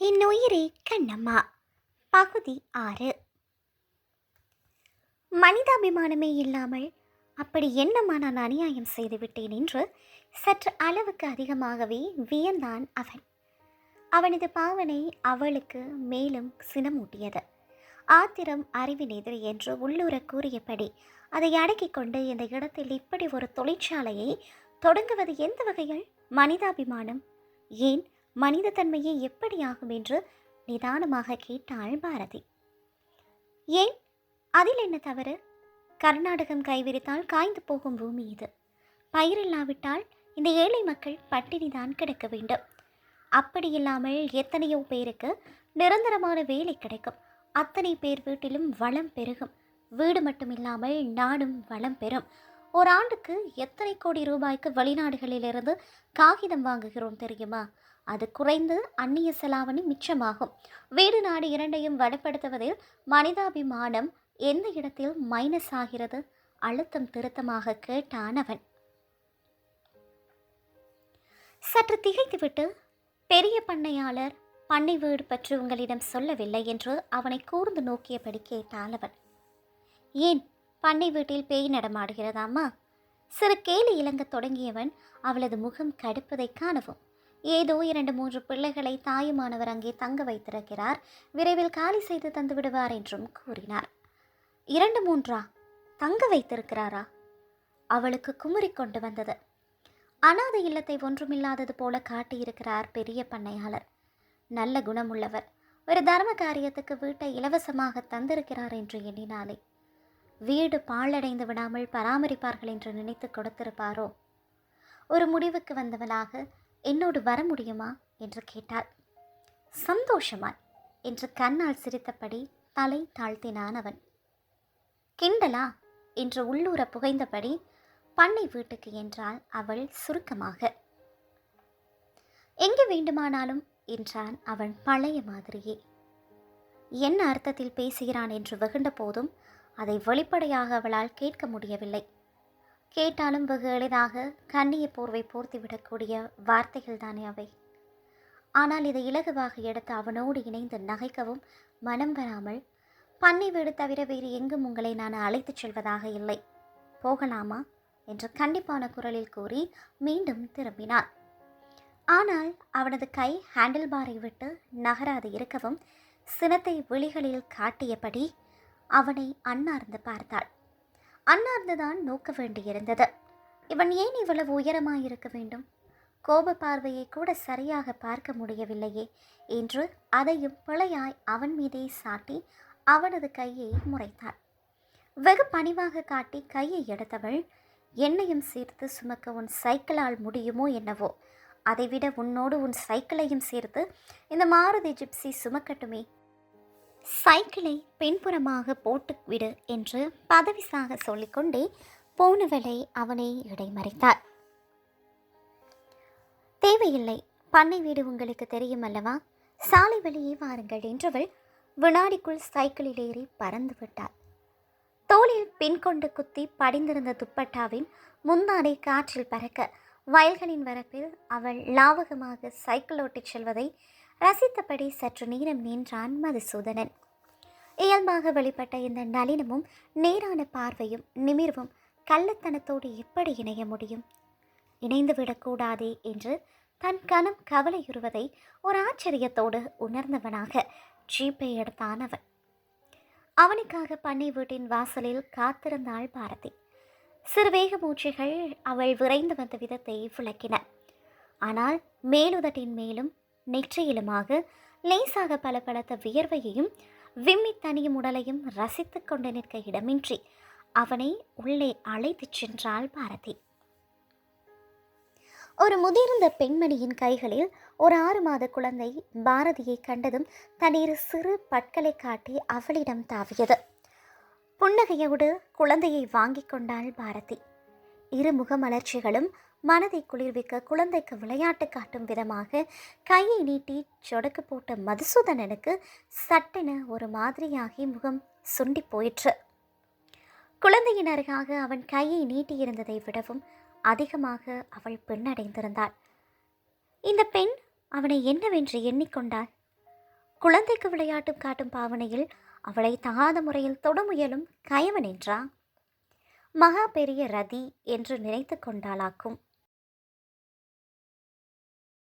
என் உயிரே கண்ணம்மா. பகுதி 6. மனிதாபிமானமே இல்லாமல் அப்படி என்னம்மா நான் அநியாயம் செய்துவிட்டேன் என்று சற்று அளவுக்கு அதிகமாகவே வியந்தான் அவன். அவனது பாவனை அவளுக்கு மேலும் சினமூட்டியது. ஆத்திரம் அறிவின் எதிரி என்று உள்ளூர கூறியபடி அதை அடக்கிக் கொண்டு இந்த இடத்தில் இப்படி ஒரு தொழிற்சாலையை தொடங்குவது எந்த வகையில் மனிதாபிமானம், ஏன் மனித தன்மையே எப்படி ஆகும் என்று நிதானமாக கேட்டாள் பாரதி. ஏன், அதில் என்ன தவறு? கர்நாடகம் கைவிரித்தால் காய்ந்து போகும் பூமி இது. பயிரில்லாவிட்டால் இந்த ஏழை மக்கள் பட்டினிதான் கிடக்க வேண்டும். அப்படி இல்லாமல் எத்தனையோ பேருக்கு நிரந்தரமான வேலை கிடைக்கும். அத்தனை பேர் வீட்டிலும் வளம் பெருகும். வீடு மட்டுமில்லாமல் நாடும் வளம் பெறும். ஒரு ஆண்டுக்கு எத்தனை கோடி ரூபாய்க்கு வெளிநாடுகளிலிருந்து காகிதம் வாங்குகிறோம் தெரியுமா? அது குறைந்து அந்நிய செலாவணி மிச்சமாகும். வீடு நாடு இரண்டையும் வளப்படுத்துவதில் மனிதாபிமானம் எந்த இடத்தில் மைனஸ் ஆகிறது? அழுத்தம் திருத்தமாக கேட்டான் அவன். சற்று திகைத்துவிட்டு, பெரிய பண்ணையாளர் பண்ணை வீடு பற்றி உங்களிடம் சொல்லவில்லை என்று அவனை கூர்ந்து நோக்கியபடி கேட்டாள் அவன். ஏன், பண்ணை வீட்டில் பேய் நடமாடுகிறதாமா? சிறு கேலி இலங்க தொடங்கியவன் அவளது முகம் கடுப்பதை காணவும், ஏதோ 2-3 பிள்ளைகளை தாயுமானவர் அங்கே தங்க வைத்திருக்கிறார், விரைவில் காலி செய்து தந்து விடுவார் என்றும் கூறினார். 2-3 தங்க வைத்திருக்கிறாரா? அவளுக்கு குமுறி கொண்டு வந்தது. அனாதை இல்லத்தை ஒன்றுமில்லாதது போல காட்டியிருக்கிறார் பெரிய பண்ணையாளர். நல்ல குணமுள்ளவர். ஒரு தர்ம காரியத்துக்கு வீட்டை இலவசமாக தந்திருக்கிறார் என்று எண்ணினாலே வீடு பாழடைந்து விடாமல் பராமரிப்பார்கள் என்று நினைத்து கொடுத்திருப்பாரோ? ஒரு முடிவுக்கு வந்தவனாக என்னோடு வர முடியுமா என்று கேட்டாள். சந்தோஷமாய் என்று கண்ணால் சிரித்தபடி தலை தாழ்த்தினான் அவன். கிண்டலா என்று உள்ளூர புகைந்தபடி பண்ணை வீட்டுக்கு என்றாள் அவள் சுருக்கமாக. எங்கே வேண்டுமானாலும் என்றான் அவன் பழைய மாதிரியே. என்ன அர்த்தத்தில் பேசுகிறான் என்று வெகுண்ட போதும் அதை வெளிப்படையாக அவளால் கேட்க முடியவில்லை. கேட்டாலும் வெகு எளிதாக கண்ணிய போர்வை போர்த்திவிடக்கூடிய வார்த்தைகள் தானே அவை. ஆனால் இதை இலகுவாக எடுத்து அவனோடு இணைந்து நகைக்கவும் மனம் வராமல், பண்ணை வீடு தவிர வேறு எங்கும் உங்களை நான் அழைத்துச் செல்வதாக இல்லை, போகலாமா என்று கண்டிப்பான குரலில் கூறி மீண்டும் திரும்பினான். ஆனால் அவனது கை ஹேண்டில் பாரை விட்டு நகராது இருக்கவும் சினத்தை விழிகளில் காட்டியபடி அவனை அன்னார்ந்து பார்த்தாள். அன்னார்ந்துதான் நோக்க வேண்டியிருந்தது. இவன் ஏன் இவ்வளவு உயரமாயிருக்க வேண்டும்? கோப பார்வையை கூட சரியாக பார்க்க முடியவில்லையே என்று அதையும் பிழையாய் அவன் மீதே சாட்டி அவனது கையை முறைத்தாள். வெகு பணிவாக காட்டி கையை எடுத்தவள், என்னையும் சேர்த்து சுமக்க உன் சைக்கிளால் முடியுமோ என்னவோ, அதைவிட உன்னோடு உன் சைக்கிளையும் சேர்த்து இந்த மாருதி ஜிப்சி சுமக்கட்டுமே. சைக்கிளை பின்புறமாக போட்டுவிடு என்று பதவிசாக சொல்லிக்கொண்டே போனவளை அவனை இடைமறித்தாள். தேவையில்லை, பண்ணை வீடு உங்களுக்கு தெரியும் அல்லவா, சாலை வழியே வாருங்கள் என்றவள் வினாடிக்குள் சைக்கிளில் ஏறி பறந்து விட்டாள். தோளில் பின்கொண்டு குத்தி படிந்திருந்த துப்பட்டாவின் முந்தானை காற்றில் பறக்க வயல்களின் வரப்பில் அவள் லாவகமாக சைக்கிள் ஓட்டிச் செல்வதை ரசித்தபடி சற்று நேரம் நின்றான் மதுசூதனன். இயல்பாக வெளிப்பட்ட இந்த நளினமும் நேரான பார்வையும் நிமிர்வும் கள்ளத்தனத்தோடு எப்படி இணைய முடியும்? இணைந்துவிடக்கூடாதே என்று தன் கணம் கவலையுறுவதை ஒரு ஆச்சரியத்தோடு உணர்ந்தவனாக ஜீப்பை எடுத்தான் அவன். அவனுக்காக பண்ணை வீட்டின் வாசலில் காத்திருந்தாள் பாரதி. சிறு வேக மூச்சைகள் அவள் விரைந்து வந்த விதத்தை விளக்கின. ஆனால் மேலுதட்டின் மேலும் நெற்றியிலுமாக லேசாக பலபலத்த வியர்வையையும் விம்மி தனியும் உடலையும் ரசித்து கொண்டு நிற்க இடமின்றி அவனை உள்ளே அழைத்துச் சென்றாள் பாரதி. ஒரு முதிர்ந்த பெண்மணியின் கைகளில் ஒரு 6 மாத குழந்தை பாரதியை கண்டதும் தண்ணீர் சிறு பற்களை காட்டி அவளிடம் தாவியது. புன்னகையோடு குழந்தையை வாங்கி கொண்டாள் பாரதி. இரு முகமலர்ச்சிகளும் மனதை குளிர்விக்க குழந்தைக்கு விளையாட்டு காட்டும் விதமாக கையை நீட்டி சொடக்கு போட்ட மதுசூதனனுக்கு சட்டென ஒரு மாதிரியாகி முகம் சுண்டி போயிற்று. குழந்தையின் அருகாக அவன் கையை நீட்டியிருந்ததை விடவும் அதிகமாக அவள் பின்னடைந்திருந்தாள். இந்த பெண் அவனை என்னவென்று எண்ணிக்கொண்டாள்? குழந்தைக்கு விளையாட்டும் காட்டும் பாவனையில் அவளை தகாத முறையில் தொட முயலும் கயவன் என்றா? மகா பெரிய ரதி என்று நினைத்து கொண்டாளாக்கும்.